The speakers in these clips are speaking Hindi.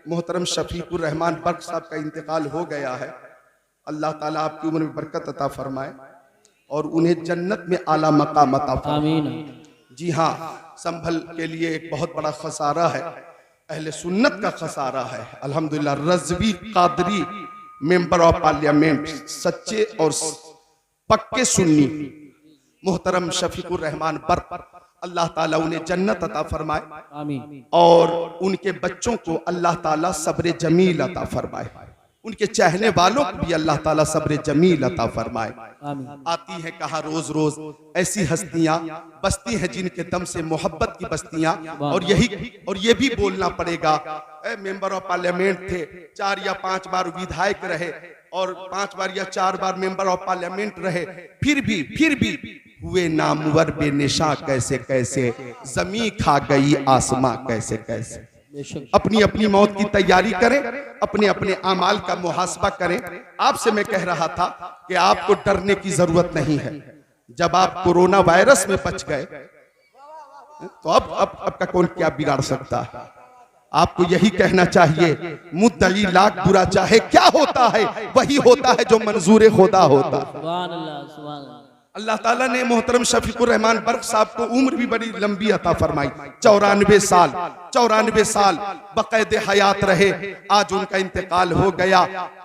मोहतरम शफीकुर रहमान बर्क साहब का इंतकाल हो गया है। अल्लाह ताला आपकी उम्र में बरकत अता फरमाए और उन्हें जन्नत में आला मकाम अता फरमाए। जी हाँ, संभल के लिए एक बहुत बड़ा खसारा है, अहले सुन्नत का खसारा है। अल्हम्दुलिल्लाह Razvi Qadri member of parliament, सच्चे और पक्के सुन्नी मोहतरम शफीकुर रहमान बर्क, अल्लाह ताला उन्हें जन्नत अता फरमाए आमीन। और उनके बच्चों को अल्लाह ताला सब्र जमील अता फरमाए, उनके चाहने वालों को भी अल्लाह ताला सब्र जमील अता फरमाए आमीन। आती है कहा रोज रोज ऐसी हस्तियां बस्ती हैं जिनके दम से मोहब्बत की बस्तियां, और ये भी बोलना पड़ेगा, मेंबर ऑफ पार्लियामेंट थे, 4 या 5 बार विधायक रहे और 5 बार या 4 बार मेंबर ऑफ पार्लियामेंट रहे, फिर भी हुए नामवर बेनिशा कैसे कैसे, जमी खा गई आसमां कैसे कैसे। अपनी अपनी मौत की तैयारी करें, अपने अपने आमाल का मुहासबा करें। आपसे मैं कह रहा था कि आपको डरने की जरूरत नहीं है। जब आप कोरोना वायरस में बच गए तो अब का कौन क्या बिगाड़ सकता है। आपको यही कहना चाहिए, मुद्दई लाख बुरा चाहे क्या होता है, वही होता है जो मंजूर खुदा होता है। अल्लाह ताला ने मोहतरम शफीकुर रहमान बर्क साहब को उम्र भी बड़ी लंबी अता फरमाई, 94 साल बक़ैद हयात रहे। आज उनका इंतकाल हो गया।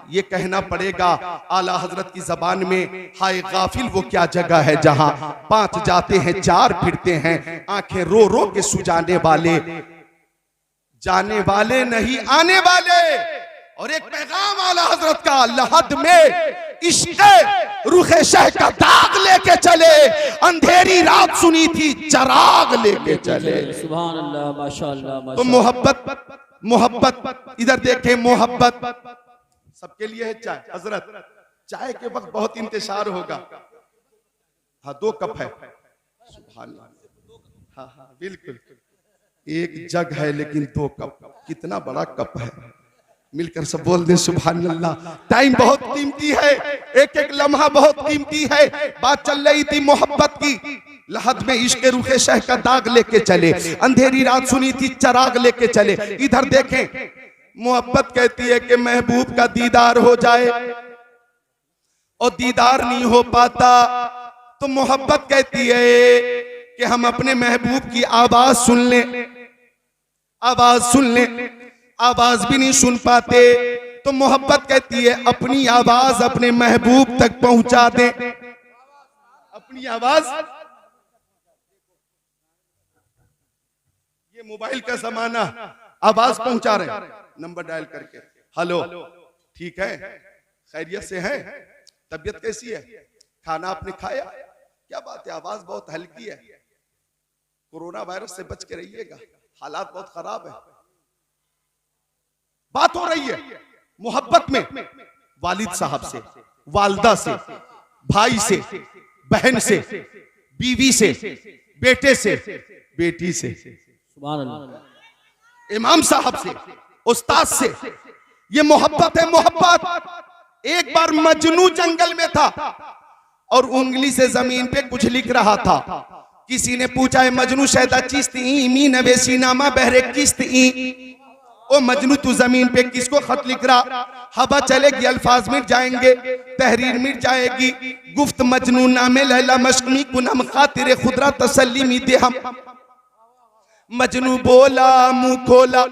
ये कहना पड़ेगा आला हजरत की जबान में, हाय गाफिल वो क्या जगह है जहां 5 जाते हैं 4 फिरते हैं, आंखें रो रो के सुजाने वाले, जाने वाले नहीं आने वाले। और एक पैगाम आला हजरत का, लहद में इश्क़ रुखे शह का दाग लेके चले, अंधेरी रात सुनी थी चराग लेके चले। सुभान अल्लाह, माशाअल्लाह। तो मोहब्बत इधर देखें, मोहब्बत सबके लिए है। चाय हजरत, चाय के वक्त बहुत इंतजार होगा। हाँ 2 कप है, सुभान अल्लाह। हाँ बिल्कुल, एक जग है लेकिन 2 कप, कितना बड़ा कप है। मिलकर सब बोल दें सुभान अल्लाह। टाइम बहुत कीमती है, एक एक लम्हा बहुत कीमती है। बात चल रही थी मोहब्बत की, लहद में इश्क़ रुखे शह का दाग लेके चले, अंधेरी रात सुनी थी चराग लेके चले। इधर देखें, मोहब्बत कहती है कि महबूब का दीदार हो जाए और दीदार नहीं हो पाता, तो मोहब्बत कहती है कि हम अपने महबूब की आवाज सुन लें, आवाज सुन लें, आवाज भी नहीं सुन पाते, तो मोहब्बत कहती है अपनी आवाज अपने महबूब तक पहुंचा दें। अपनी आवाज, ये मोबाइल का जमाना, आवाज पहुंचा रहे हैं नंबर डायल करके। हेलो, ठीक है, खैरियत से हैं, तबीयत कैसी है, खाना आपने खाया, क्या बात है, आवाज बहुत हल्की है। कोरोना वायरस से बच के रहिएगा, हालात बहुत खराब है। बात हो रही है मोहब्बत में, वालिद साहब से, वालदा से, भाई से, बहन से, बीवी से, बेटे से, बेटी से, सुभान अल्लाह, इमाम साहब से, उस्ताद से। ये मोहब्बत है, मोहब्बत। एक बार मजनू जंगल में था और उंगली से जमीन पे कुछ लिख रहा था। किसी ने पूछा है मजनू शैदा चिस्त ई मी नवेसी नामा बहरे किस्त ई, ओ मजनू तू जमीन पे किसको खत लिख रहा। हवा चलेगी अल्फाज मिट जाएंगे, तहरीर मिट जाएगी। गुफ्त मजनू नामे लैला मशमी कुनम खातिर खुदरा तसल्ली मी दे हम। मजनू बोला मुंह खोला,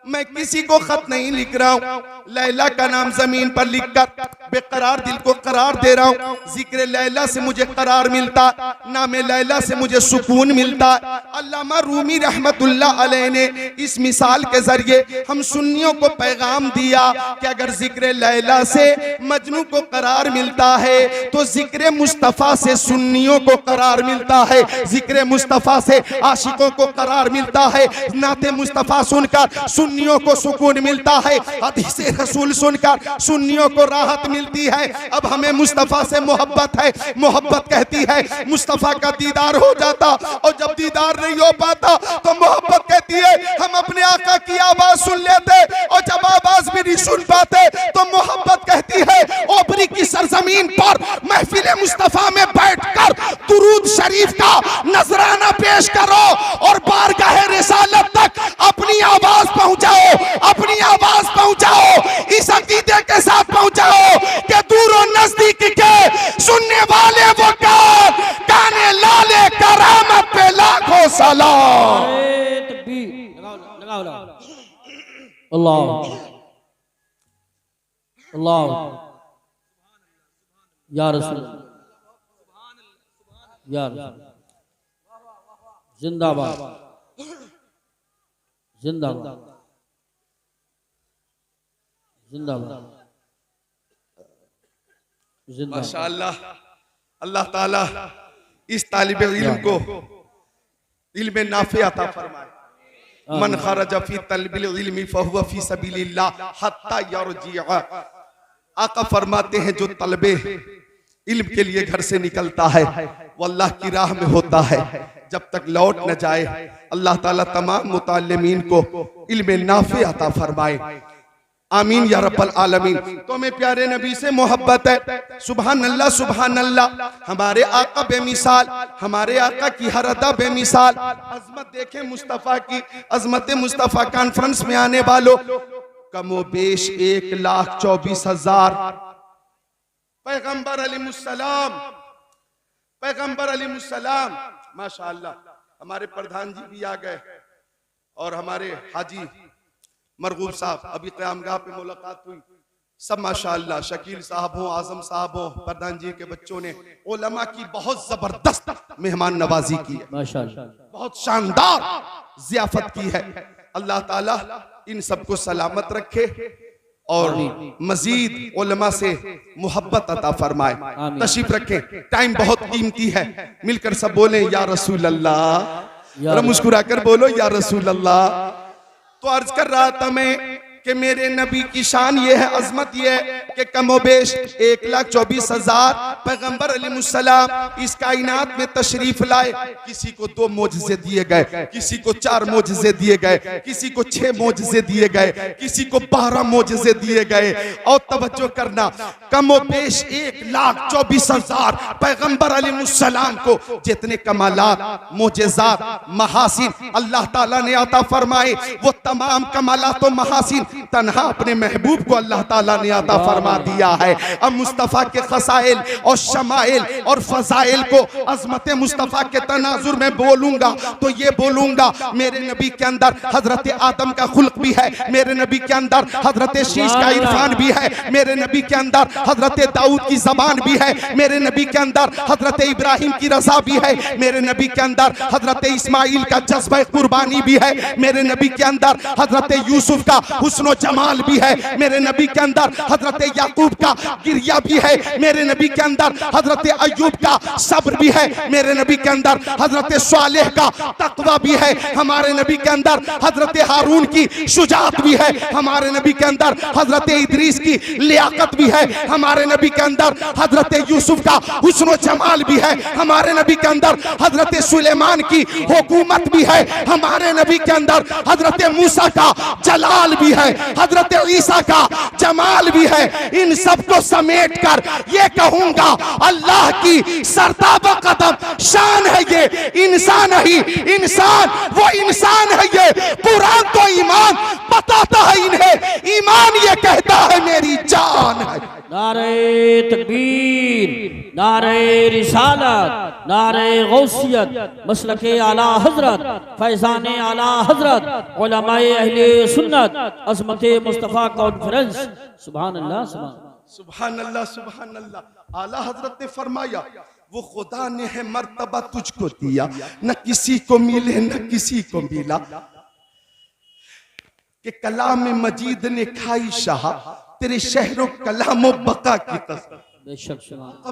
मैं किसी को खत नहीं लिख रहा हूँ, लैला का नाम जमीन पर लिखकर बेकरार दिल को करार दे रहा हूँ। जिक्र लैला से मुझे करार मिलता, नामे लैला से मुझे सुकून मिलता। अल्लामा रूमी रहमतुल्लाह अलैह ने इस मिसाल के जरिए हम सुन्नियों को पैगाम दिया कि अगर जिक्र लैला से मजनू को करार मिलता है तो जिक्र मुस्तफ़ा से सुन्नियों को करार मिलता है, जिक्र मुस्तफ़ा से आशिकों को करार मिलता है, नाते मुस्तफ़ा सुनकर सुन्नियों को सुकून मिलता है, हदीस रसूल सुनकर सुन्नियों को राहत मिलती है। अब हमें मुस्तफ़ा से मोहब्बत है, मोहब्बत कहती है मुस्तफ़ा का दीदार हो जाता, और जब दीदार नहीं हो पाता तो मोहब्बत कहती है हम अपने आका की आवाज सुन लेते, और जब आवाज भी नहीं सुन पाते तो मोहब्बत कहती है ओबरी की सरजमीन पर महफिल मुस्तफ़ा में बैठकर दुरूद शरीफ का नजराना पेश करो और बारगाह रिसालत तक अपनी आवाज पहुंचाओ, अपनी आवाज अल्लाह अल्लाह या रसूल या रसूल जिंदाबाद जिंदाबाद जिंदाबाद जिंदाबाद। माशाअल्लाह, अल्लाह ताला इस तालिब इल्म को इल्म नाफे अता फरमाए। मन खरजा फी तलबिल इल्मी फहुवा फी सबीलिल्लाह हत्ता यरजिअ। आका फरमाते हैं जो तलबे इल्म के लिए घर से निकलता है वो अल्लाह की राह में होता है जब तक लौट न जाए। अल्लाह ताला तमाम मुताल्लिमीन को इल्म नाफे अता फरमाए, आमीन या रब्बल आलमीन। तो मैं प्यारे नबी से मोहब्बत है, सुभान अल्लाह सुभान अल्लाह। हमारे आका बेमिसाल, हमारे आका की हर अदा बेमिसाल। अजमत देखें मुस्तफ़ा की, अजमत मुस्तफ़ा कॉन्फ्रेंस में आने वालों कमोबेश 1,24,000 पैगंबर अलैहिस्सलाम, पैगंबर अलैहिस्सलाम माशाअल्लाह। हमारे प्रधान जी भी आ गए और हमारे हाजी मरगूब साहब, अभी क़यामगाह पे मुलाकात हुई, सब माशाअल्लाह। शकील साहब हो, आजम साहब हो, प्रधान जी के बच्चों ने उलमा की बहुत जबरदस्त मेहमान नवाजी की है माशाअल्लाह, बहुत शानदार ज़ियाफत की है। अल्लाह ताला इन सबको सलामत रखे और मजीद उलमा से मोहब्बत अता फरमाए। तशरीफ रखें, टाइम बहुत कीमती है, मिलकर सब बोले या रसूल अल्लाह, मुस्कुरा कर बोलो या रसूल अल्लाह। तो अर्ज कर रहा था मैं कि मेरे नबी की शान ये है, अजमत ये है कि कमोबेश 1,24,000 पैगंबर अलैहिस्सलाम इस कायनात में तशरीफ लाए। किसी को 2 मोजज़े दिए गए, किसी को 4 मोजज़े दिए गए, किसी को 6 मोजज़े दिए गए, किसी को 12 मोजज़े दिए गए। और तवज्जो करना, कमोबेश 1,24,000 पैगंबर अलैहिस्सलाम को जितने कमालात, मोजज़ात, महासिन अल्लाह ताला ने अता फरमाए, वो तमाम कमालात और महासिन तन्हा अपने महबूब को अल्लाह ताला ने अता फरमा दिया है। अब मुस्तफ़ा के खसाइल और शमाइल और फजाइल को अज़मत मुस्तफ़ा के तनाजुर में बोलूंगा तो ये बोलूंगा, मेरे नबी के अंदर हजरत आदम का खुल्क भी है, मेरे नबी के अंदर हजरत शीश का इरफान भी है, मेरे नबी के अंदर हजरत दाऊद की जबान भी है, मेरे नबी के अंदर हजरत इब्राहिम की रज़ा भी है, मेरे नबी के अंदर हजरत इस्माइल का जज्बा कुर्बानी भी है, मेरे नबी के अंदर हजरत यूसुफ का हुस्नो जमाल भी है, मेरे नबी के अंदर हजरत याकूब का गिरिया भी है, मेरे नबी के अंदर हजरत अय्यूब का सब्र भी है, मेरे नबी के अंदर हजरत स्वालेह का तकवा भी है, हमारे नबी के अंदर हजरत हारून की शुजाअत भी है, हमारे नबी के अंदर हजरत इदरीस की लियाकत भी है, हमारे नबी के अंदर हजरत यूसुफ का हुस्नो जमाल भी है, हमारे नबी के अंदर हजरत सुलेमान की हुकूमत भी है, हमारे नबी के अंदर हजरत मूसा का जलाल भी है, हजरत ईसा का जमाल भी है। इन सबको समेट कर ये कहूंगा, अल्लाह की सरताबा कदम शान है ये, इंसान ही इंसान, वो इंसान है ये। कुरान तो ईमान बताता है इन्हें, ईमान ये कहता है मेरी जान है। नारे तकबीर, नारे रिसालत, नारे गौसियत, मसलके आला हजरत, फैजाने आला हजरत, उलमाए अहले सुन्नत, अज़मत मुस्तफ़ा कॉन्फ्रेंस। सुभान अल्लाह सुभान अल्लाह सुभान अल्लाह। आला हजरत ने फरमाया, वो खुदा ने है मर्तबा तुझको दिया, न किसी को मिले न किसी को मिला, कि कलाम मजीद ने खाई शाह तेरे शहरों कलामो बका की कसम।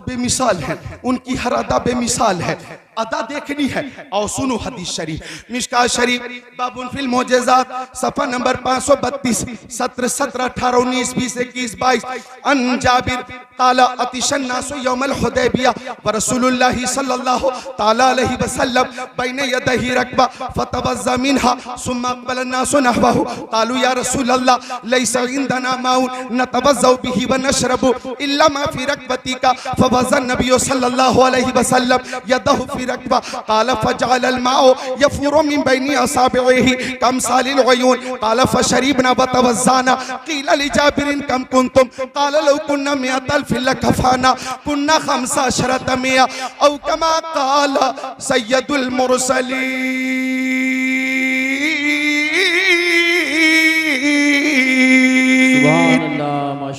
बेमिसाल है, उनकी हर अदा बेमिसाल है। अदा देखनी है और सुनो हदीस शरीफ, मिशकात शरीफ बाबुल फिल मोजेज़ात, सफ़ा नंबर 532, 17, 17, 18, 19, 20, 21, 22। अन जाबिर काला अतिशन नासु यौमल हुदैबिया व रसूलुल्लाहि सल्लल्लाहु ताला अलैहि वसल्लम बैन यदैहि रकबा फतवज़्ज़ा मिनहा सुम्मा अक़बल अन्नासु नहवहु क़ालू या रसूलल्लाह लैसा इंदना माउन नतवज़्ज़उ बिही व नशरबु इल्ला मा फी रकबतिका फवज़्ज़ा नबी सल्लल्लाहु अलैहि वसल्लम यदहु फी रकबा क़ाल फजअल अलमाउ यफूरु मिन बैनि असाबिही कमसालिल उयून क़ाल फशरिबना व तवज़्ज़ाना क़ील लिजाबिर कम कुंतुम क़ाल लौ कुन्ना मिअतल फिल कफाना कुन्ना खमसा अशरत मिया औ कमा क़ाल सय्यदुल मुरसलीन।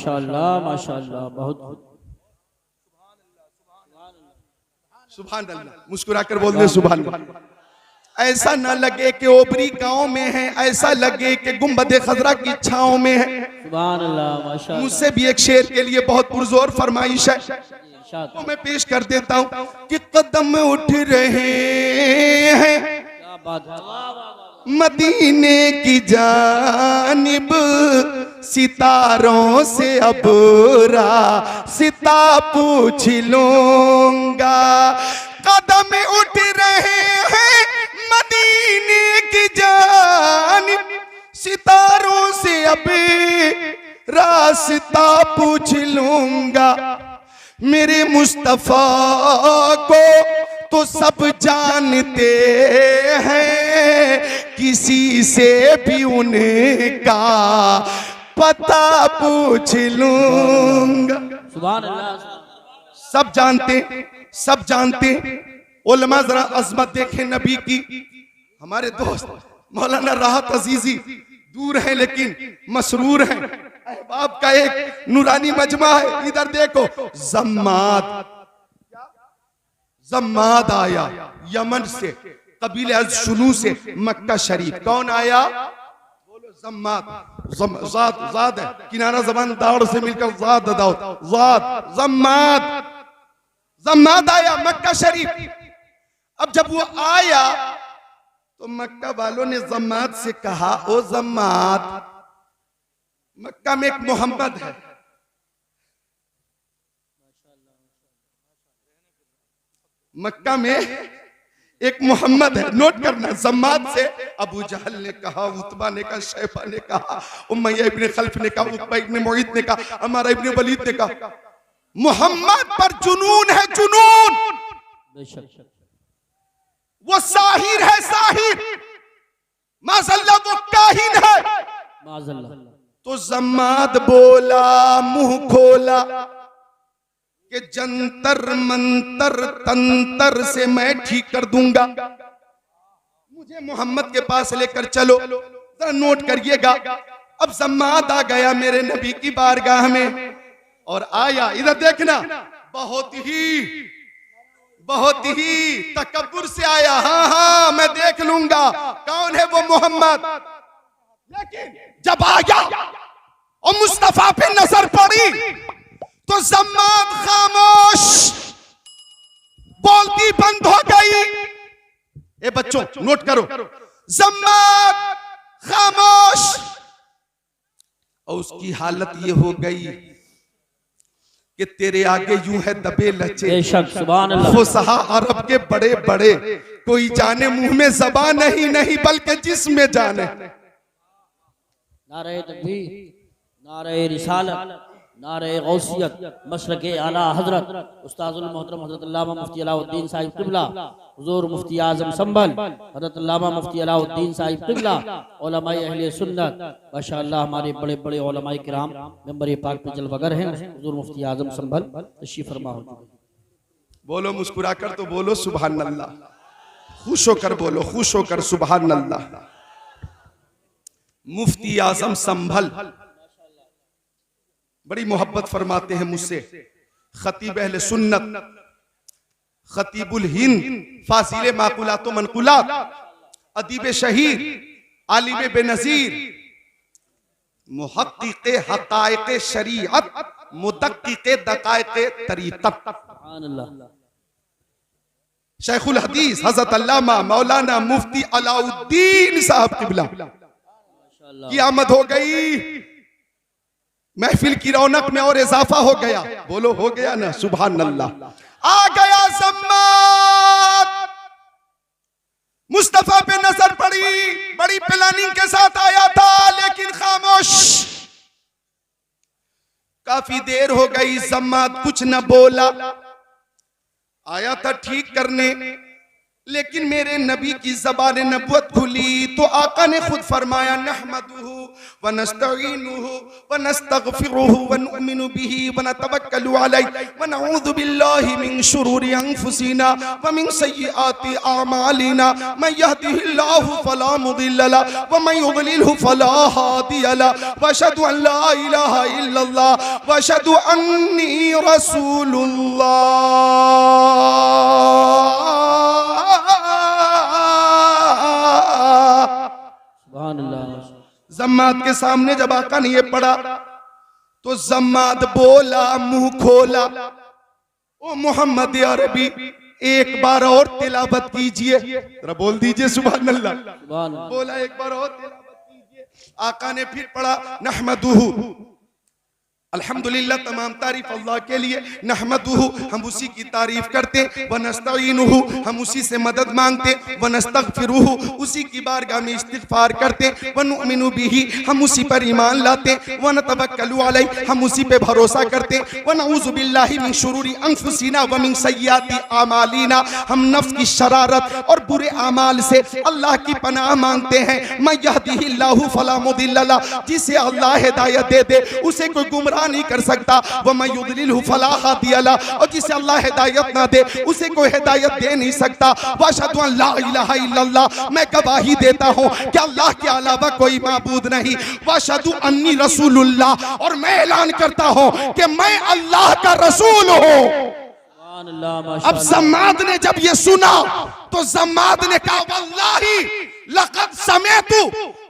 माशाअल्लाह माशाअल्लाह, बहुत सुभान अल्लाह। मुस्कुरा कर बोल दे सुभान अल्लाह। ऐसा न लगे कि ओबरी गांव में है, ऐसा लगे कि गुंबद खजरा की छांव में है। सुभान अल्लाह माशाअल्लाह। मुझसे भी एक शेर के लिए बहुत पुरजोर फरमाइश है, इरशाद। तो मैं पेश कर देता हूँ कि कदम उठ रहे हैं क्या बात है। मदीने की जानिब, सितारों से अब रास्ता पूछ लूंगा। कदम उठ रहे हैं मदीने की जानिब, सितारों से अब रास्ता पूछ लूंगा। मेरे मुस्तफा को तो सब जानते हैं, किसी से भी उनका पता पूछ लूंगा। सुभान अल्लाह। सब जानते, सब जानते। उलमा जरा अजमत देखें नबी की। हमारे दोस्त मौलाना राहत अजीजी दूर हैं लेकिन मसरूर हैं। अहबाब का एक नूरानी मजमा है, इधर देखो। जम्माद, जम्माद आया यमन से, कबीले अज़शुनू से मक्का शरीफ। कौन आया? बोलो जम्माद। ज़ाद, ज़ाद है, किनारा जबान दाड़ से मिलकर ज़ाद अदा होता। ज़ाद, जम्माद, जम्माद आया मक्का शरीफ। अब जब वो आया तो मक्का वालों ने जम्माद से कहा, ओ जम्माद, मक्का में एक मोहम्मद है, मक्का में एक मोहम्मद है। नोट करना, जम्माद से अबू जहल ने कहा, उतबा ने कहा, शैबा ने कहा, उमय्या इब्ने खल्फ ने कहा, उतबा इब्ने मुईद ने कहा, अमारा इब्ने वलीद ने कहा, मोहम्मद पर जुनून है, जुनून। बेशक वो साहिर है, साहिर। माज़अल्लाह वो काहिन है। माज़अल्लाह। तो जम्माद बोला, मुंह खोला कि जंतर मंतर तंतर से मैं ठीक कर दूंगा, मुझे मोहम्मद के पास लेकर चलो। जरा नोट करिएगा। अब जम्माद आ गया मेरे नबी की बारगाह में और आया, इधर देखना, बहुत ही तकब्बुर से आया। हाँ हाँ मैं देख लूंगा कौन है वो मोहम्मद। लेकिन जब आया और मुस्तफा पे नजर पड़ी तो जम्माद खामोश, बोलती बंद हो गई। ए बच्चों नोट करो, जम्माद खामोश। और उसकी हालत ये हो गई कि तेरे आगे यूं है दबे लचे। बेशक सुभान अल्लाह। फुसहा अरब के बड़े बड़े, कोई जाने मुंह में ज़बान नहीं बल्कि जिस्म में जाने। नारे तकबीर, नारे रिसालत, नारे गौसियत, मसलके आला हजरत उस्ताजुल मोहतरम हजरत अल्लामा मुफ्ती अलाउद्दीन साहिब किबला, हुजूर मुफ्ती आजम संभल हजरत अल्लामा मुफ्ती अलाउद्दीन साहिब किबला, उलमाए अहले सुन्नत माशाअल्लाह, हमारे बड़े बड़े उलमाए किराम मेंबर पाक पे जलवागर हैं। हुजूर मुफ्ती आजम संभल तशरीफ फरमा हो चुके। बोलो मुस्कुरा कर तो बोलो सुभान अल्लाह, खुश होकर बोलो, खुश होकर सुभान अल्लाह। मुफ्ती आजम संभल बड़ी मोहब्बत फरमाते हैं मुझसे। खतीब अहले सुन्नत, खतीबुल हिंद, फासिले माकुलात व मनकुलात, अदीब शहीद, आलिम बेनज़ीर, मुहक्किक़े हक़ाइक़े शरीअत, मुदक्किक़े दक़ाइक़े तरीक़त, सुभान अल्लाह। शेखुल हदीस हज़रत अल्लामा मौलाना मुफ्ती अलाउद्दीन साहब किबला की आमद हो गई। महफिल की रौनक में और इजाफा हो गया। बोलो हो गया ना, सुभान अल्लाह। आ गया जम्माद, मुस्तफा पे नजर पड़ी, बड़ी प्लानिंग के साथ आया था लेकिन खामोश। काफी देर हो गई, जम्माद कुछ न बोला। आया था ठीक करने लेकिन मेरे नबी की ज़बान नबुवत खुली तो आका ने खुद फरमाया नहमदुहु व नस्तईनुहु व नस्तगफिरुहु व नुमिनु बिही व नतवक्कलु अलैहि व नऊज़ु बिल्लाहि मिन शुरूरि अनफुसिना व मिन सय्यिआति अमालिना मन यहदिहिल्लाहु फला मुदिल्ल लहु व मन युद्लिलहु फला हादिय लहु व अशहदु अन ला इलाहा इल्लल्लाह व अशहदु अन्नी रसूलुल्लाह। जम्माद के सामने जब आका ने ये पढ़ा तो जम्माद बोला मुंह खोला, ओ मोहम्मद अरबी एक बार और तिलावत कीजिए, जरा बोल दीजिए सुभान अल्लाह। बोला एक बार और तिलावत कीजिए। आका ने फिर पढ़ा नहमदुहु, अल्हम्दुलिल्लाह तमाम तारीफ अल्लाह के लिए, नहमदुहु हम उसी की तारीफ करते, व नस्तईनुहु हम उसी से मदद मांगते, व नस्तगफिरुहु उसी की बारगाह में इस्तिगफार करते, व नुमिनु बिही हम उसी पर ईमान लाते, व नतवक्कलु अलैहि हम उसी पे भरोसा करते, व नऊज़ु बिल्लाहि मिन शुरूरि अनफुसिना व मिन सय्यिआति अमालिना हम नफ्स की शरारत और बुरे अमाल से अल्लाह की पनाह मांगते हैं। मन यहदिहिल्लाहु फला मुदिल्ल लहु जिसे अल्लाह हिदायत दे दे उसे कोई गुमराह नहीं कर सकता, व मन युद्लिलहु फला हादिय लहु और जिसे अल्लाह हिदायत ना दे उसे कोई हिदायत दे नहीं सकता। व अशहदु अन ला इलाहा इल्लल्लाह मैं गवाही देता हूँ कि अल्लाह के अलावा कोई माबूद नहीं। व अशहदु अन्नी रसूलुल्लाह और मैं ऐलान करता हूँ कि मैं अल्लाह का रसूल हूँ। अब जम्माद ने जब ये सुना तो जम्माद ने कहा वल्लाही लक़द समेतु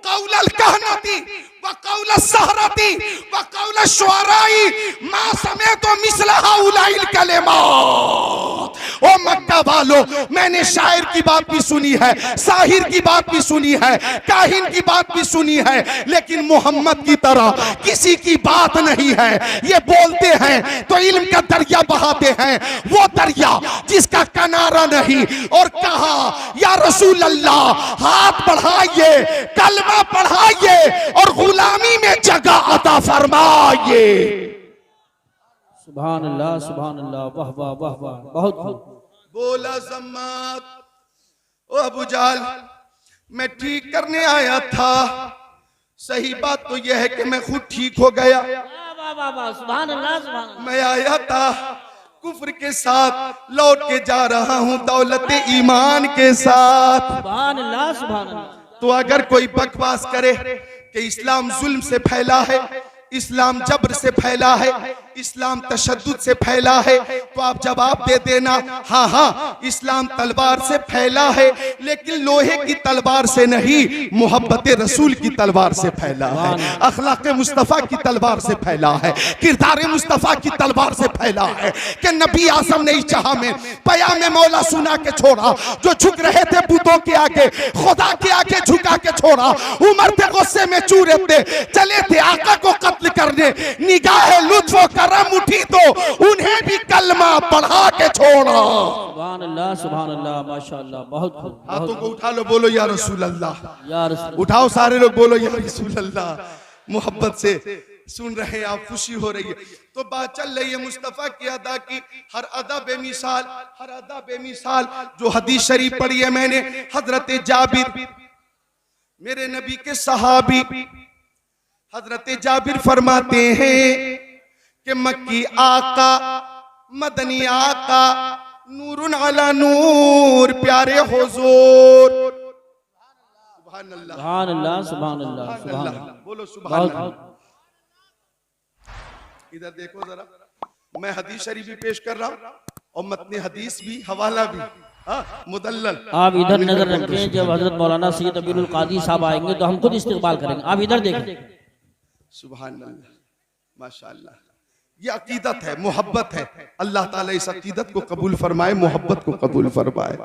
क़ौलल कहनती व क़ौलस सहरती व क़ौलश शुअराई मा समेतु मिस्ल हाउलाइल कलिमात। ओ मक्का वालों, मैंने शायर की बात भी सुनी है, साहिर की बात भी सुनी है, काहिन की बात भी सुनी है, लेकिन मोहम्मद की तरह किसी की बात नहीं है। ये बोलते हैं तो इल्म का दरिया बहाते हैं, वो दरिया जिसका किनारा नहीं। और कहा या रसूल अल्लाह हाथ बढ़ाइए, कलमा पढ़ाइए और गुलामी में जगह अता फरमाइए। सुभान अल्लाह सुभान अल्लाह, वाह वाह वाह वाह, बहुत बोला जम्माद, ओ अबू जाल मैं ठीक करने आया था, सही बात तो यह है कि मैं खुद ठीक हो गया। वाह वाह वाह, सुभान अल्लाह सुभान अल्लाह। मैं आया था कुफ्र के साथ, लौट के जा रहा हूँ दौलत ईमान के साथ। सुभान अल्लाह सुभान अल्लाह। तो अगर कोई बकवास करे कि इस्लाम जुल्म से फैला है, इस्लाम जबर से फैला है, इस्लाम तशद्दुद से फैला है, तो आप जवाब दे देना हाँ हाँ इस्लाम तलवार से फैला है, लेकिन लोहे की तलवार से नहीं, मोहब्बत रसूल की तलवार से फैला है, अखलाक मुस्तफ़ा की तलवार से फैला है, किरदार मुस्तफ़ा की तलवार से फैला है। कि नबी आज़म ने इस जहां में पयाम मौला सुना के छोड़ा, जो झुक रहे थे बुतों के आगे, खुदा के आगे झुका के छोड़ा, उमर थे गुस्से में चूरे थे, चले थे आका को कत्ल करने, निगाह लुत्फ करम उठी तो उन्हें भी कलमा पढ़ा के छोड़ा। सुभान अल्लाह सुभान अल्लाह, माशाअल्लाह, बहुत खूब। हाथों को उठा लो, बोलो या रसूल अल्लाह। या रसूल, उठाओ सारे लोग, बोलो या रसूल अल्लाह। मोहब्बत से सुन रहे हैं आप, खुशी हो रही है। तो बात चल रही है मुस्तफ़ा की अदा की, हर अदा बेमिसाल, हर अदा बेमिसाल। जो हदीस शरीफ पढ़ी है मैंने, हजरत जाबिर मेरे नबी के सहाबी, हजरत जाबिर फरमाते हैं कि मक्की आका मदनी आका नूरुन अला नूर प्यारे हुजूर। सुभान अल्लाह सुभान अल्लाह सुभान अल्लाह सुभान अल्लाह, बोलो सुभान अल्लाह। इधर देखो जरा, मैं हदीस शरीफ भी पेश कर रहा हूँ और मतने हदीस भी, हवाला भी, मुदल्लल। आप इधर नजर रखें, जब हजरत मौलाना सैयद अबीरुल कादी साहब आएंगे तो हम खुद इस्तेकबाल करेंगे। आप इधर देखें। सुभान अल्लाह, माशाअल्लाह, ये अकीदत है, मोहब्बत है। अल्लाह ताला इस अकीदत को कबूल फरमाए, मोहब्बत को कबूल फरमाए,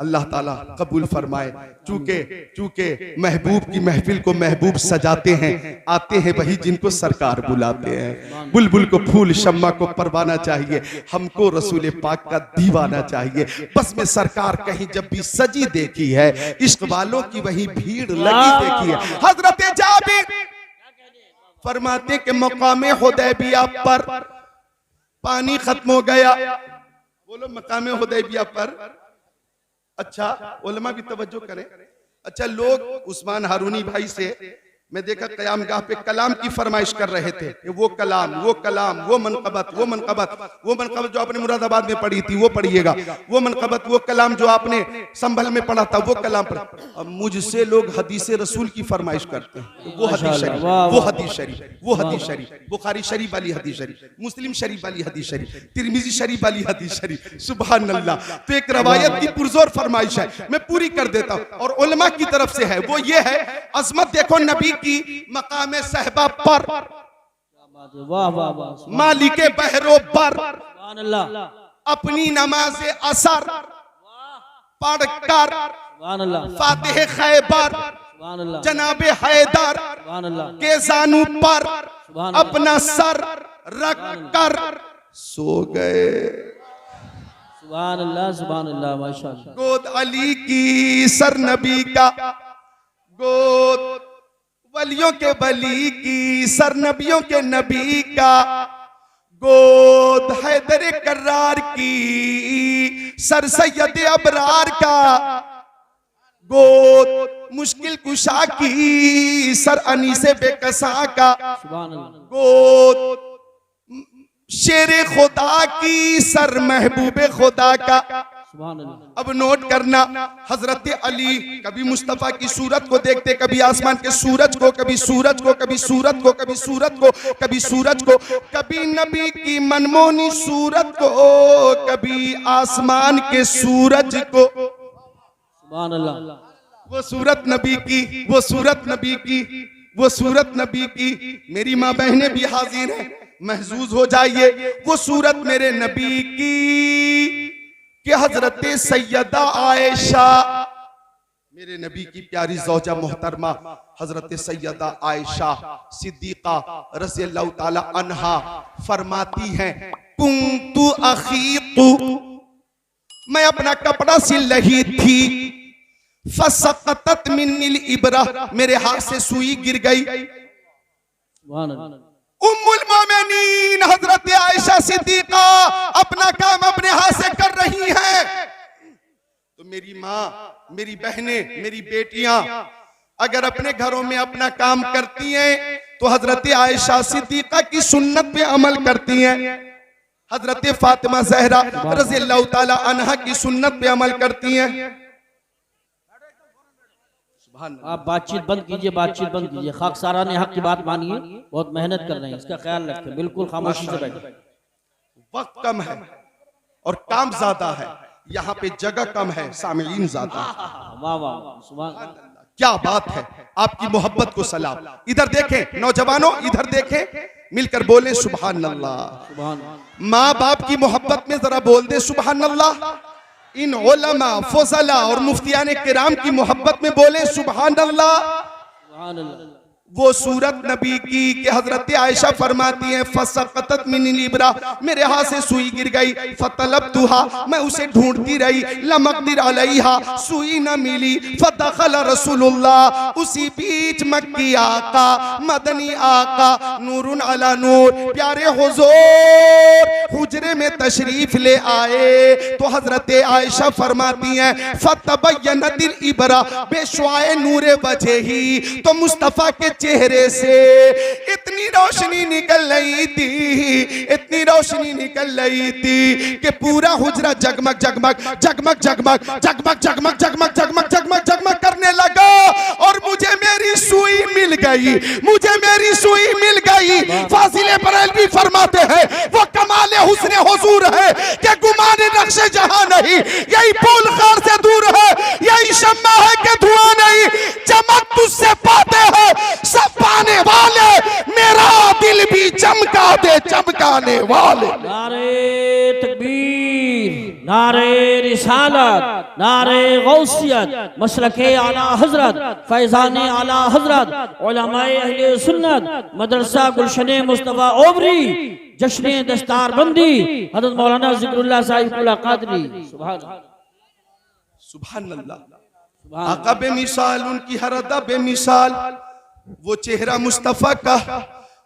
अल्लाह ताला कबूल फरमाए। चूंकि महबूब की महफिल को महबूब सजाते हैं, आते हैं वही जिनको सरकार बुलाते हैं। बुलबुल को फूल, शम्मा को परवाना चाहिए, हमको रसूल पाक का दीवाना चाहिए। बस में सरकार कहीं जब भी सजी देखी है, इश्क वालों की वही भीड़ लगी देखी है। हजरत जाबिर फरमाते कि मकामे हुदैबिया पर पानी खत्म हो गया। बोलो मकामे हुदैबिया पर अच्छा उलमा भी तवज्जो करें। अच्छा लोग उस्मान हारूनी भाई से मैं देखा क़यामगाह पे कलाम की फरमाइश कर रहे थे कि वो कलाम वो मनक़बत जो आपने मुरादाबाद में पढ़ी थी वो पढ़िएगा, वो मनक़बत वो कलाम जो आपने संभल में पढ़ा था वो कलाम पढ़ा। अब मुझसे लोग हदीस रसूल की फरमाइश करते हैं, वो हदीस शरीफ, वो हदीस शरीफ, वो हदीस शरीफ, बुखारी शरीफ वाली हदीस शरीफ, मुस्लिम शरीफ वाली हदीस शरीफ, तिरमिजी शरीफ वाली हदीस शरीफ। सुभान अल्लाह। तो एक रवायत की पुरजोर फरमाइश है, मैं पूरी कर देता हूं और उलमा की तरफ से है, वो ये है अजमत देखो नबी की मकामे सहबा पर, वाह वाह वाह, मालिके बहरो पर, सुभान अल्लाह, अपनी नमाज असर पढ़कर, सुभान अल्लाह, फातिह खैबर, सुभान अल्लाह, जनाबे हैदर सुभान अल्लाह, के जानू पर सुभान अल्लाह, अपना सर रख कर सो गए। सुभान अल्लाह, माशाअल्लाह। गोद अली की सर नबी का, गोद वलियों के वली की सर नबियों के नबी का, गोद हैदर कर्रार की सर सैयद अबरार का, गोद मुश्किल कुशा की सर अनीसे बेकसा का, सुभान अल्लाह, गोद शेरे खुदा की सर महबूबे खुदा का। सुभान अल्लाह। अब नोट करना, हजरत अली कभी मुस्तफा की सूरत को देखते, कभी आसमान के सूरज को, कभी सूरज को, कभी सूरत को, कभी सूरत को, कभी सूरज को, कभी नबी की मनमोनी सूरत को, कभी आसमान के सूरज को। सुभान अल्लाह। वो सूरत नबी की, वो सूरत नबी की, वो सूरत नबी की। मेरी माँ बहनें भी हाजिर हैं, महजूज हो जाइए। वो सूरत मेरे नबी की कि हजरत सैयदा आयशा, मेरे नबी की प्यारी ज़ौजा मोहतरमा हजरत सैयदा आयशा सिद्दीक़ा रज़ियल्लाहु ताला अन्हा फरमाती हैं, कुन्तु अखीतु, मैं अपना कपड़ा सिल रही थी, फसक़तत मिन्निल इब्रा, मेरे हाथ से सुई गिर गई। सुभान अल्लाह। उम्मुल मोमिनीन हजरत आयशा सिद्दीक़ा अपना काम अपने हाथ से कर रही हैं। तो मेरी माँ, मेरी बहनें, मेरी बेटियां अगर अपने घरों में अपना काम करती हैं तो हजरत आयशा सिद्दीक़ा की सुन्नत पे अमल करती हैं, हजरत फातिमा ज़हरा रज़ियल्लाहु ताला अन्हा की सुन्नत पे अमल करती हैं। आप बातचीत बंद कीजिए, बातचीत बंद कीजिए। खाकसारा ने हक की बात मानिए, बहुत मेहनत कर रहे हैं, इसका ख्याल रखें, बिल्कुल खामोशी से बैठे। वक्त कम है और काम ज्यादा है, यहाँ पे जगह कम है, सामीईन ज्यादा है। वाह वाह, सुभान अल्लाह। क्या बात है, आपकी मोहब्बत को सलाम। इधर देखें नौजवानों, इधर देखें, मिलकर बोले सुभान अल्लाह। सुभान अल्लाह। माँ बाप की मोहब्बत में जरा बोल दे सुभान अल्लाह। इन उलमा फज़ला और मुफ्तियाने किराम की मोहब्बत में बोले सुभान अल्लाह। सुभान अल्लाह। वो सूरत नबी की कि हजरत आयशा फरमाती हैं, फसक़तत मिन्निल इब्रा, मेरे हाथ से सुई गिर गई, फतलबतुहा, मैं उसे ढूंढती रही, लम अक़दिर अलैहा, सुई न मिली, फदख़ल रसूलुल्लाह, उसी बीच मक्की आका, मदनी आका, नूरुन अला नूर, प्यारे हुजूर हुजरे में तशरीफ ले आए। तो हजरत आयशा फरमाती हैं, फतबय्यनतिल इब्रा बेशुआए नूरे वजही, तो मुस्तफ़ा के चेहरे से इतनी रोशनी निकल रही थी, इतनी रोशनी निकल रही थी कि पूरा हुजरा जगमग जगमग जगमग जगमग जगमग जगमग जगमग जगमग जगमग जगमग करने लगा। और मुझे मेरी सुई मिल गई, मुझे मेरी सुई मिल गई। फाजिले बरेलवी फरमाते हैं, वो कमाले हुस्ने हुजूर है कि गुमाने नक्शे जहां नहीं, यही फूल खार से दूर है, यही शम्मा है कि धुआं नहीं, चमक तुझसे पाते हैं सब पाने वाले, मेरा दिल भी चमका दे चमकाने वाले। नारे तकबीर, नारे रिसालत, नारे गौसियत, मसलके आला हजरत, फैजाने आला हजरत, उलमाए अहले सुन्नत, मदरसा गुलशने मुस्तफा ओबरी, जश्ने दस्तार बंदी, हज़रत मौलाना ज़िक्रुल्लाह साहिब कादरी। सुभान सुभान अल्लाह। आका बेमिसाल, उनकी हर अदा बेमिसाल, वो चेहरा मुस्तफा का,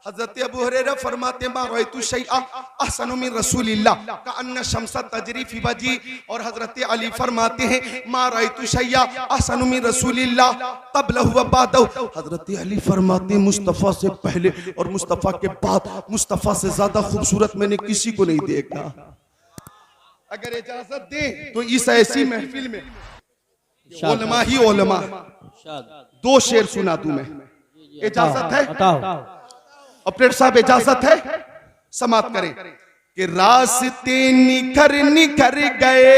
हजरत अबू हुरैरा फरमाते मा रअयतु शैअन अहसनु मिन रसूलिल्लाह कअन्न शम्सा तजरी फी वजी। और हजरत अली फरमाते हैं मा रअयतु शैअन अहसनु मिन रसूलिल्लाह क़ब्लहु व बअदहु। हजरत अली फरमाते हैं मुस्तफ़ा से पहले और मुस्तफ़ा के बाद मुस्तफ़ा से ज्यादा खूबसूरत मैंने किसी को नहीं देखा। अगर इजाजत दे तो इस ऐसी महफिल में उलमा ही उलमा, दो शेर सुना दूं मैं, इजाजत है? ऑपरेटर साहब इजाजत है? समाप्त करें कि रास्ते निखर निखर गए,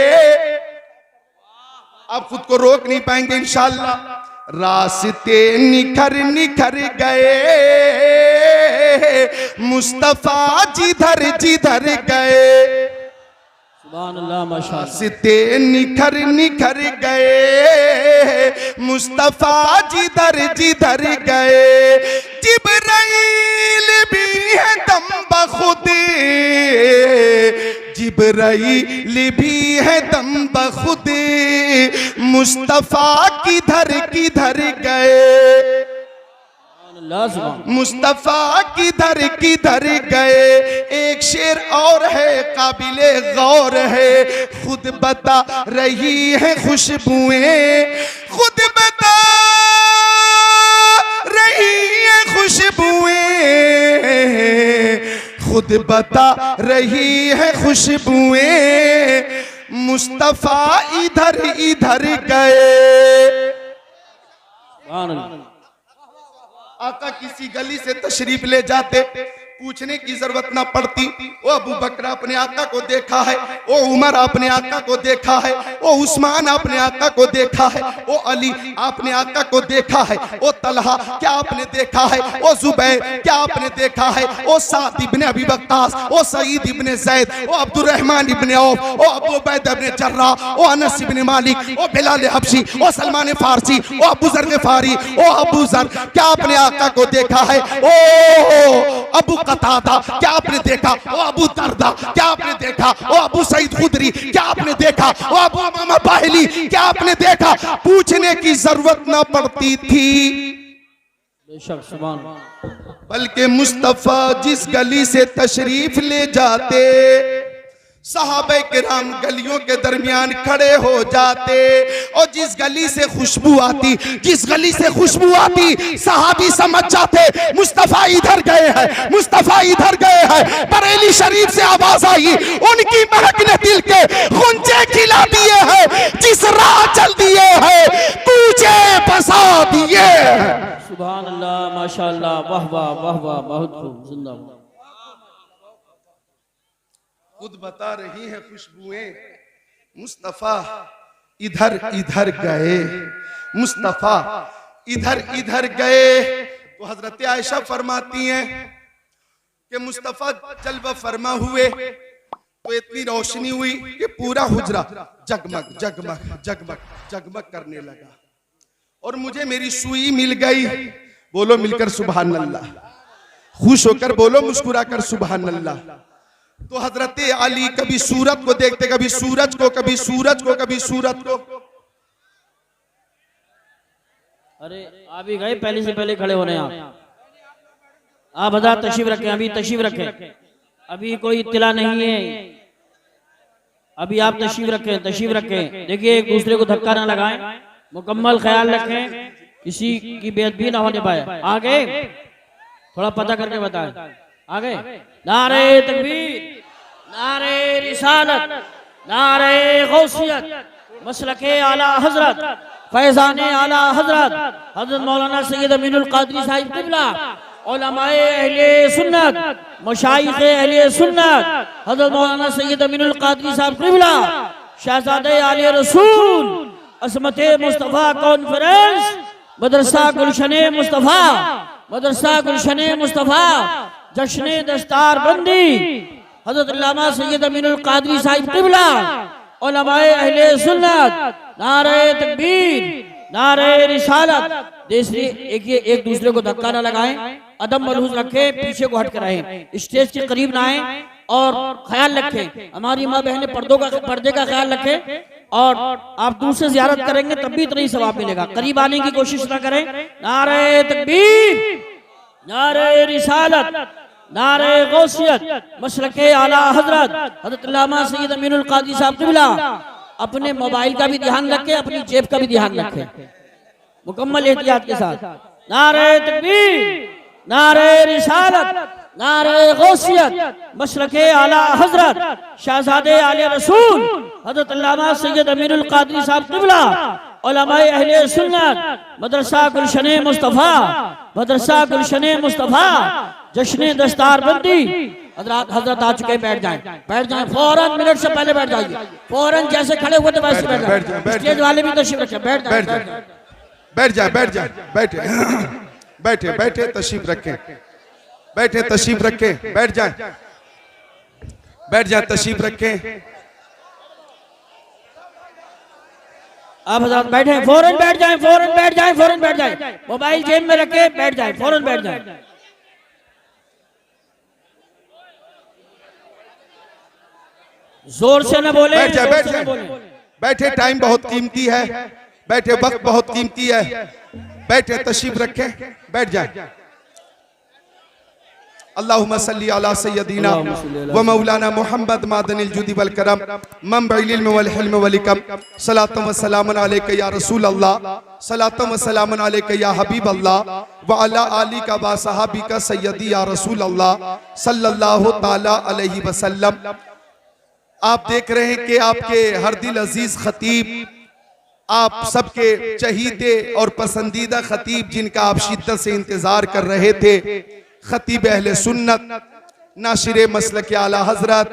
आप खुद को रोक नहीं पाएंगे इंशाअल्लाह। रास्ते निखर निखर गए, मुस्तफा जिधर जिधर गए। सुभान अल्लाह माशाअल्लाह। रास्ते निखर निखर गए, मुस्तफा जिधर जिधर गए। जिब्राइल भी है दम बखुदे, जिब्राइल भी है दम बखुदे, मुस्तफा किधर किधर गए, मुस्तफा किधर किधर गए। एक शेर और है काबिले गौर है, खुद बता रही है खुशबुएं, खुद बता रही है खुशबुएं, खुद बता रही है खुशबुएं, मुस्तफा इधर इधर गए। आका किसी गली से तशरीफ ले जाते, पूछने की जरूरत ना पड़ती, ओ अबू बकर अपने आका को देखा है, ओ उमर अपने आका को देखा है, ओ उस्मान अपने आका को देखा है, ओ अली आपने आका को देखा है, ओ तलहा क्या आपने देखा है, ओ जुबैर क्या आपने देखा है, ओ साद इब्ने अबी वक्कास, ओ सईद इब्ने ज़ैद, ओ अब्दुर्रहमान इब्ने औफ, ओ अबू उबैदा इब्ने जर्राह, ओ अनस इब्ने मालिक, ओ बिलाल हबशी, ओ सलमान फारसी, ओ अबू ज़र ग़िफ़ारी, ओ अबू ज़र क्या आपने आका को देखा है, ओ अबू कतादा क्या आपने देखा, ओ अबू दरदा क्या आपने देखा, ओ अबू सईद खुदरी क्या आपने देखा, ओ अबू उमामा बाहिली क्या आपने देखा। पूछने की जरूरत ना पड़ती थी, बेशक सुभान। बल्कि मुस्तफा जिस गली से तशरीफ ले जाते, सहाबे किराम गलियों के दरमियान खड़े हो जाते, और जिस गली से खुशबू आती, जिस गली से खुशबू आती, सहाबी समझ जाते मुस्तफा इधर गए हैं, मुस्तफा इधर गए हैं। बरेली शरीफ से आवाज आई, उनकी महक ने दिल के गुंजे खिला दिए हैं, जिस राह चल दिए हैं तुझे बसा दिए। सुभान अल्लाह माशाअल्लाह, वाह वाह वाह वाह, बहुत खूब, जिंदाबाद। खुद बता रही है खुशबुएं, मुस्तफा इधर इधर गए, मुस्तफा इधर इधर गए। तो हजरत आयशा फरमाती हैं कि मुस्तफा जलवा फरमा हुए तो इतनी रोशनी हुई कि पूरा हुजरा जगमग जगमग जगमग जगमग करने लगा, और मुझे मेरी सुई मिल गई। बोलो मिलकर सुभान अल्लाह, खुश होकर बोलो, मुस्कुराकर सुभान अल्लाह। तो हजरत अली कभी सूरत को देखते, कभी सूरज को, कभी सूरज को, कभी सूरत को। अरे आप ही गए, पहले से पहले खड़े होने आप हज़रात तशरीफ रखें, अभी तशरीफ रखें, अभी कोई इत्तला नहीं है, अभी आप तशरीफ रखें, तशरीफ रखें। देखिए एक दूसरे को धक्का ना लगाएं, मुकम्मल ख्याल रखें, किसी की बेअदबी ना होने पाए। आगे थोड़ा पता करके बताएं, आगे। नारे तकबीर, नारे रिसालत, नारे गौसियत, मसलके आला हजरत, फैजाने आला हजरत, हजरत मौलाना सैयद अमीनुल कादरी साहिब क़िबला, उलमाए अहले सुन्नत, मशाइख़ अहले सुन्नत, हजरत मौलाना सैयद अमीनुल कादरी साहिब क़िबला, शहजादे आले रसूल, असमते मुस्तफ़ा कॉन्फ्रेंस, मदरसा गुलशने मुस्तफ़ा, मदरसा गुलशने मुस्तफ़ा, जश्ने दस्तार बंदी, हजरत अल्लामा सैयद अमीनुल कादरी साहिब क़िबला, उलमाए अहले सुन्नत, नारे तकबीर, नारे रिसालत। एक दूसरे को धक्का ना लगाएं, अदब मलहूज रखें, पीछे को हट कर रहें, स्टेज के करीब ना आए, और ख्याल रखें हमारी माँ बहनें पर्दे का ख्याल रखें, और आप दूर से ज़ियारत करेंगे तब भी इतना ही सवाब मिलेगा। करीब आने की कोशिश ना करें। नारे तकबीर, नारे रिसालत, नारे गौसियत, मसलके आला हजरत हजरत अल्लामा सैयद अमीनुल कादरी साहब क़िबला। अपने मोबाइल का भी ध्यान रखें, अपनी जेब का भी ध्यान रखें, मुकम्मल एहतियात के साथ। नारे तकबीर, नारे रिसालत, नारे गौसियत, मसलके आला हजरत शहजादे आले रसूल हजरत अल्लामा सैयद अमीनुल कादरी साहब क़िबला, उलमाए अहले सुन्नत, मदरसा गुलशने मुस्तफ़ा, मदरसा गुलशने मुस्तफ़ा, जश्न दस्तारबंदी। हजरत आ चुके, बैठ जाएं, बैठ जाएं, फौरन मिनट से पहले बैठ जाइए, फौरन जैसे खड़े हुए थे वैसे बैठ जाएं। स्टेज वाले भी तशरीफ रखें, बैठ जाएं, बैठ जाए, बैठ जाए, बैठे बैठे बैठे तशरीफ रखें, बैठे तशरीफ रखें, बैठ जाए, बैठ जाए, तशरीफ रखें। आप हजरत बैठे, फौरन बैठ जाएं, फौरन बैठ जाएं, फौरन बैठ जाएं, मोबाइल जेब में रखे, बैठ जाएं, फौरन बैठ जाएं। जोर से न बोले, बैठ जाए, बैठ जाए, बैठे, टाइम बहुत कीमती है, बैठे, वक्त बहुत कीमती है, बैठे तशरीफ रखें, बैठ जाए। अल्लाहुम्मा सल्ली अला सय्यदीना व मौलाना मुहम्मद मादनिल जुदी वल करम मंबइल इल्म वल हिल्म वल हिकम सलातु व सलामुन अलैका या रसूल अल्लाह सलातु व सलामुन अलैका या हबीब अल्लाह व अला आली का व सहाबी का सय्यदी या रसूल अल्लाह सल्लल्लाहु ताला अलैहि वसल्लम। आप देख रहे हैं कि आपके हर दिल अजीज खतीब, आप सबके चहीते और पसंदीदा खतीब जिनका आप शिद्दत से इंतजार कर रहे थे, खतीब अहले सुन्नत नाशिरे मसलक आला हजरत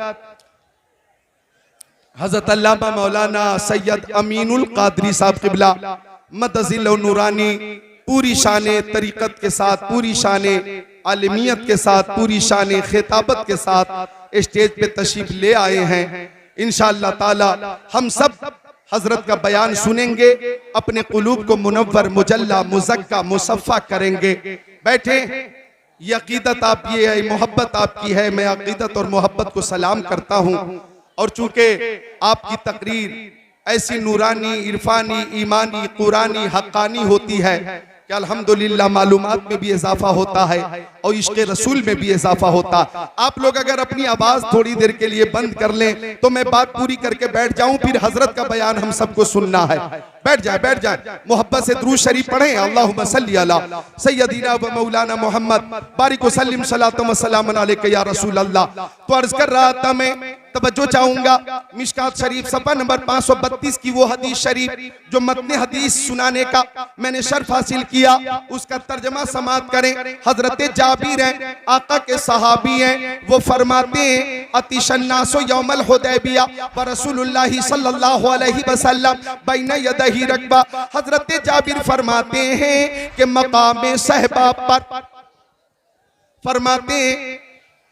हजरत अल्लामा मौलाना सैयद अमीनुल कादरी साहब क़िबला मदजिल नूरानी पूरी शाने तरीक़त के साथ, पूरी शाने आलिमियत के साथ, पूरी शाने खिताबत के साथ स्टेज पे तशरीफ ले आए हैं। इंशाअल्लाह ताला हम सब हजरत का बयान सुनेंगे, अपने कुलूब को मुनव्वर मुजल्ला मुज़क्का मुसफ़्फ़ा करेंगे। बैठे, ये अकीदत आपकी है, मोहब्बत आपकी है, मैं अकीदत और मोहब्बत को सलाम करता हूँ। और चूंकि आपकी तकरीर ऐसी नूरानी, इरफानी, ईमानी, कुरानी, हक्कानी होती है कि अल्हम्दुलिल्लाह मालूमात में भी इजाफा होता है और इश्क़ रसूल में भी इजाफा होता। आप लोग अगर अपनी आवाज थोड़ी देर के लिए बंद कर लें तो मैं बात पूरी करके बैठ जाऊं, फिर हजरत का बयान हम सबको सुनना है। बैठ जाए, बैठ जाए, मोहब्बत से दुरूद शरीफ पढ़ें। अल्लाहुम्मा सल्ली अला सय्यदीना व मौलाना मोहम्मद बारिक व सल्लिम सलातो व सलामुन अलैका या रसूल अल्लाह। तो अर्ज कर रहा था, मैं तवज्जो चाहूंगा मिशकात शरीफ सफ़ा नंबर 532 की वो हदीस शरीफ जो मतने हदीस सुनाने का मैंने शर्फ हासिल किया, उसका तर्जमा समात करें। हजरत जाबिर हैं, आका के सहाबी हैं, वो फरमाते हैं अतिशन्नासो यौमल हुदैबिया व रसूलुल्लाह सल्लल्लाहु अलैहि वसल्लम बैन यदैहि रकबा। हजरत जाबिर फरमाते हैं कि मकाम सहबा पर, फरमाते हैं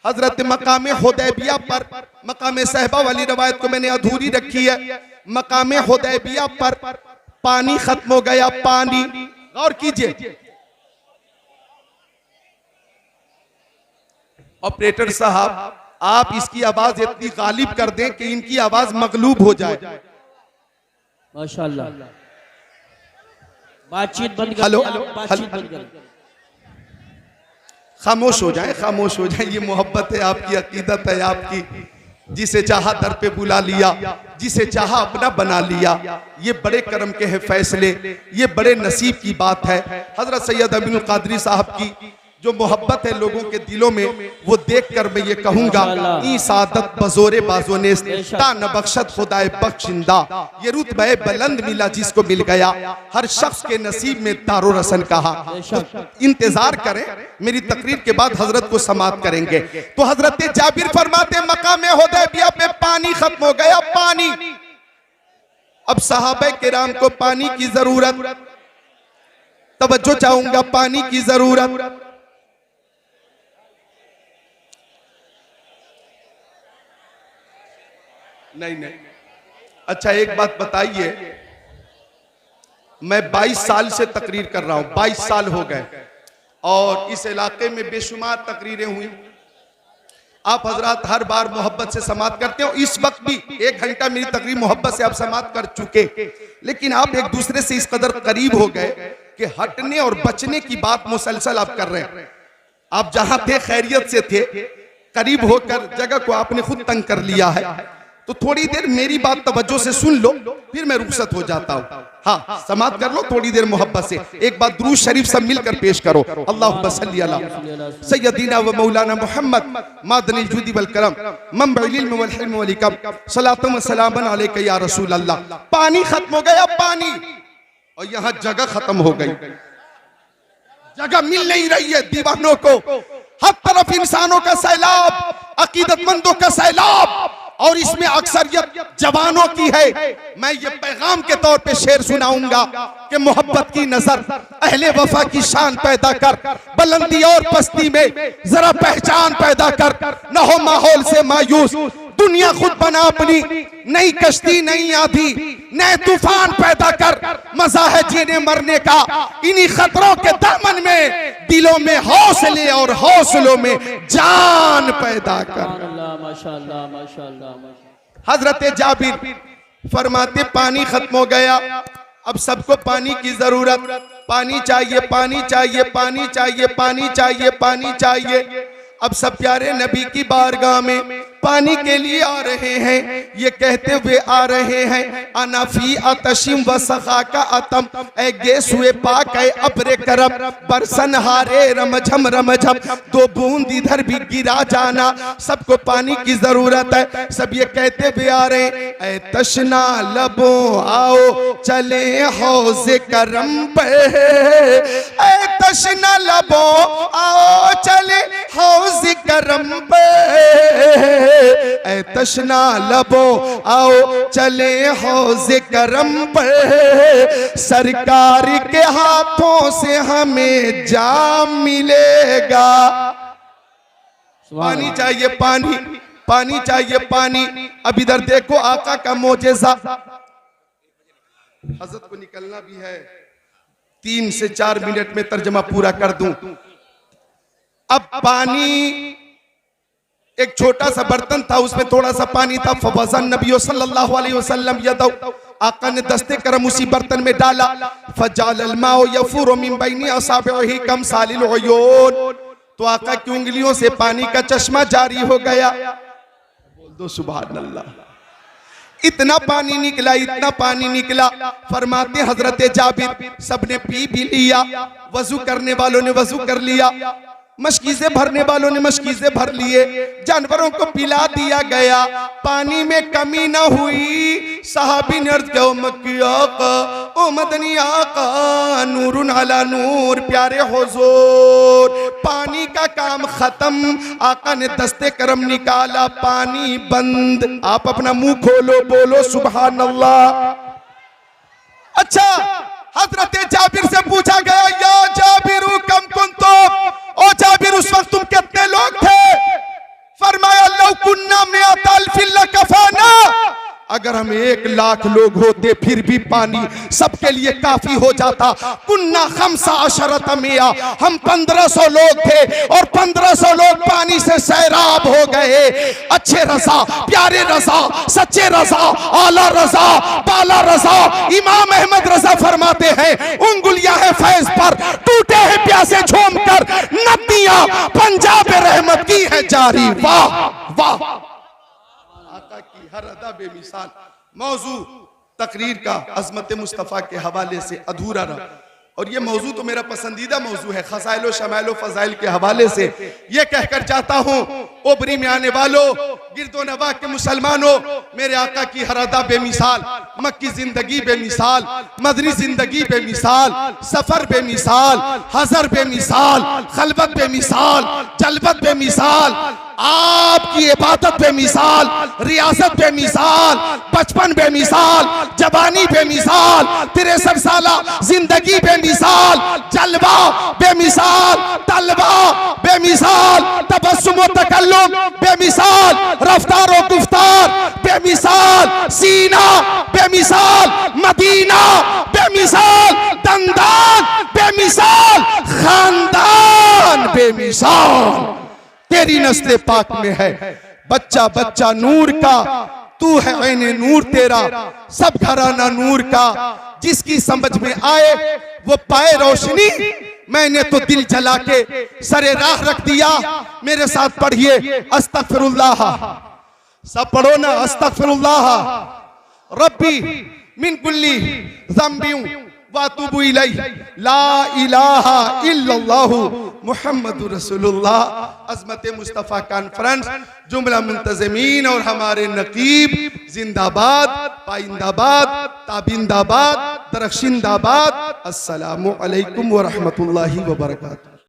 हजरत मकाम हुदैबिया पर, मकाम सहबा वाली रवायत को मैंने अधूरी रखी है, मकाम हुदैबिया पर पानी खत्म हो गया, पानी। गौर कीजिए ऑपरेटर साहब, आप इसकी आवाज इतनी गालिब कर दें कि इनकी आवाज मगलूब हो जाए। माशाअल्लाह, बातचीत बंद कर, हेलो, बातचीत बंद कर, खामोश हो जाए, खामोश हो जाए। ये मोहब्बत है आपकी, अकीदत है आपकी। जिसे चाहा दर पे बुला लिया, जिसे चाहा अपना बना लिया। ये बड़े करम के हैं फैसले, ये बड़े नसीब की बात है। हजरत सैयद अमीनुल कादरी साहब की जो मोहब्बत है लोगों के दिलों में, वो देखकर मैं ये कहूंगा, ई सादत बजोरे बाजोने ता न बख्शत खुदाए बख्शिंदा। ये रुतबे बुलंद मिला जिसको मिल गया, हर शख्स के नसीब में तारो रसन कहा। तो इंतजार करें, मेरी तकरीर के बाद हजरत को समाप्त करेंगे। तो हजरत जाबिर फरमाते मकाम हुदैबिया पे पानी खत्म हो गया, पानी। अब सहाबे किराम को पानी की जरूरत, तवज्जो चाहूंगा, पानी की जरूरत। नहीं नहीं, अच्छा एक बात बताइए, मैं 22 साल से तकरीर कर रहा हूं, 22 साल हो गए और इस इलाके में बेशुमार तकरीरें हुई। आप हजरात हर बार मोहब्बत से समात करते हो, इस वक्त भी 1 घंटा मेरी तकरीर मोहब्बत से आप समात कर चुके, लेकिन आप एक दूसरे से इस कदर करीब हो गए कि हटने और बचने की बात मुसलसल आप कर रहे हैं। आप जहां थे खैरियत से थे, करीब होकर जगह को आपने खुद तंग कर लिया है, तो थोड़ी देर मेरी बात तवज्जो से सुन लो, फिर मैं रुखसत हो जाता हूं। हाँ, समाप्त कर लो थोड़ी देर मोहब्बत से। एक बात दुरूद शरीफ सब मिलकर पेश करो। अल्लाहुम्मा सल्ली अला सय्यदिना व मौलाना मुहम्मद मादनिल जुदी वल करम मंबइल इल्म वल हिल्म वल हिकम सलातु व सलामन अलैका या रसूल अल्लाह। पानी खत्म हो गया, पानी, और यहां जगह खत्म हो गई, जगह मिल नहीं रही है दीवानों को। हर तरफ इंसानों का सैलाब, अकीदतमंदों का सैलाब, और इसमें अक्सरियत जवानों की है। मैं ये पैगाम के तौर पे शेर सुनाऊंगा कि मोहब्बत की नजर अहले वफा की शान पैदा कर, बुलंदी और पस्ती में जरा पहचान पैदा कर, न हो माहौल से मायूस, दुनिया खुद बना अपनी, नई कश्ती नई आधी, नए तूफान पैदा कर, मजा है जीने मरने का, इन्हीं खतरों के दामन में दिलों में हौसले और हौसलों में जान पैदा कर। माशाअल्लाह माशाअल्लाह। हजरत जाबिर फरमाते पानी खत्म हो गया, अब सबको पानी की जरूरत, पानी चाहिए पानी चाहिए पानी चाहिए पानी चाहिए पानी चाहिए। अब सब प्यारे नबी की बारगाह में पानी के लिए आ रहे हैं, ये कहते हुए आ रहे हैं अनाफी अतशिम व सखा का अतम, ए गेस हुए पाक है अब्रे करब, बरसन हारे रमझम रमझम, दो बूंद इधर भी गिरा जाना, सबको पानी की जरूरत है। सब ये कहते हुए आ रहे हैं ए तशना लबो आओ चले हौज़े करम पे, ए तशना लबो आओ चले हौज़े करम पे, ऐ तशना लबो आओ चले हौज़े करम पर, सरकार के हाथों से हमें जाम मिलेगा। पानी चाहिए पानी, पानी चाहिए पानी। अब इधर देखो आका का मोजेज़ा, हज़रत को निकलना भी है, 3 से 4 मिनट में तर्जमा पूरा कर दूं। अब पानी, एक छोटा सा बर्तन था, उसमें थोड़ा सा पानी था, फवज़न नबी सल्लल्लाहु अलैहि वसल्लम यदौ, आका ने दस्ते करम उसी बर्तन में डाला, फजालल माउ यफूरु मिन बैनि असाबिही कमसालिल उयून, तो आका की उंगलियों से पानी का चश्मा जारी हो गया। बोल दो सुभान अल्लाह। इतना पानी निकला, इतना पानी निकला। फरमाते हजरत जाबिर सबने पी भी लिया, वजू करने वालों ने वजू कर लिया, मशकीज़े भरने वालों ने मशकीज़े भर लिए, जानवरों को पिला दिया गया, पानी में कमी न हुई। सहाबी ने अर्ज़ किया ओ मक्की आका, ओ मदनी आका, नूरुन अला नूर, प्यारे हुजूर पानी का काम खत्म। आका ने दस्ते करम निकाला, पानी बंद। आप अपना मुंह खोलो, बोलो सुभान अल्लाह। अच्छा, हजरत जाबिर से पूछा गया या जाबिरू कम कुंतुम, ओ जाबिर उस वक्त तुम कितने लोग थे? फरमाया लौ कुन्ना मिअत अल्फिन लकफाना, अगर हम 1 लाख लोग होते फिर भी पानी सबके लिए काफी हो जाता। कुन्ना खम्सा अशरत मिया, हम 1500 लोग थे और 1500 लोग पानी से सैराब हो गए। अच्छे रजा, प्यारे रजा, सच्चे रजा, आला रजा, बाला रजा, इमाम अहमद रजा फरमाते हैं उंगलियां हैं फैज पर, टूटे हैं प्यासे झूम कर, नदियां पंजाब रहमत की है जारी। वाह वाह, आका की हर अदा बेमिसाल। मौजू तकरीर का अजमत मुस्तफ़ा के हवाले से अधूरा रहा, और ये मौजू तो मेरा पसंदीदा मौजू है, खसाइल व शमाइल व फजाइल के हवाले से ये कहकर चाहता हूँ ओबरी में आने वालों, गिरदो नवा के मुसलमानों, मेरे आका की हर अदा बेमिसाल, मक्की जिंदगी बेमिसाल, मदनी जिंदगी बेमिसाल, सफर बेमिसाल, हजर बेमिसाल, खलबत बेमिसाल, जलबत बेमिसाल, आपकी इबादत बेमिसाल, रियासत बेमिसाल, बचपन बेमिसाल, जवानी बेमिसाल, 63 साला जिंदगी बेमिसाल, जलवा बेमिसाल, तलवा बेमिसाल, तबस्सुम व तकल्लुम बेमिसाल, रफ्तार व गुफ्तार बेमिसाल, सीना बेमिसाल, मदीना बेमिसाल, दंदान बेमिसाल, खानदान बेमिसाल। तेरी नस्ले पाक में है बच्चा बच्चा नूर का, तू है ऐने नूर तेरा, सब घराना नूर का, जिसकी समझ में आए वो पाए रोशनी, मैंने तो दिल जला के सरे राह रख दिया। मेरे साथ पढ़िए अस्तगफिरुल्लाह, सब पढ़ो ना, अस्तगफिरुल्लाह रब्बी मिन कुल्ली ज़म्बिन व अतूबु इलैहि, ला इलाहा इल्लल्लाह मुहम्मदुर रसूलुल्लाह। अज़मत मुस्तफ़ा कॉन्फ्रेंस, जुमला मुंतज़मीन और हमारे नकीब जिंदाबाद, पाइंदाबाद, ताबिंदाबाद, दरख्शिंदाबाद। अस्सलामु अलैकुम व रहमतुल्लाहि व बरकातुहू।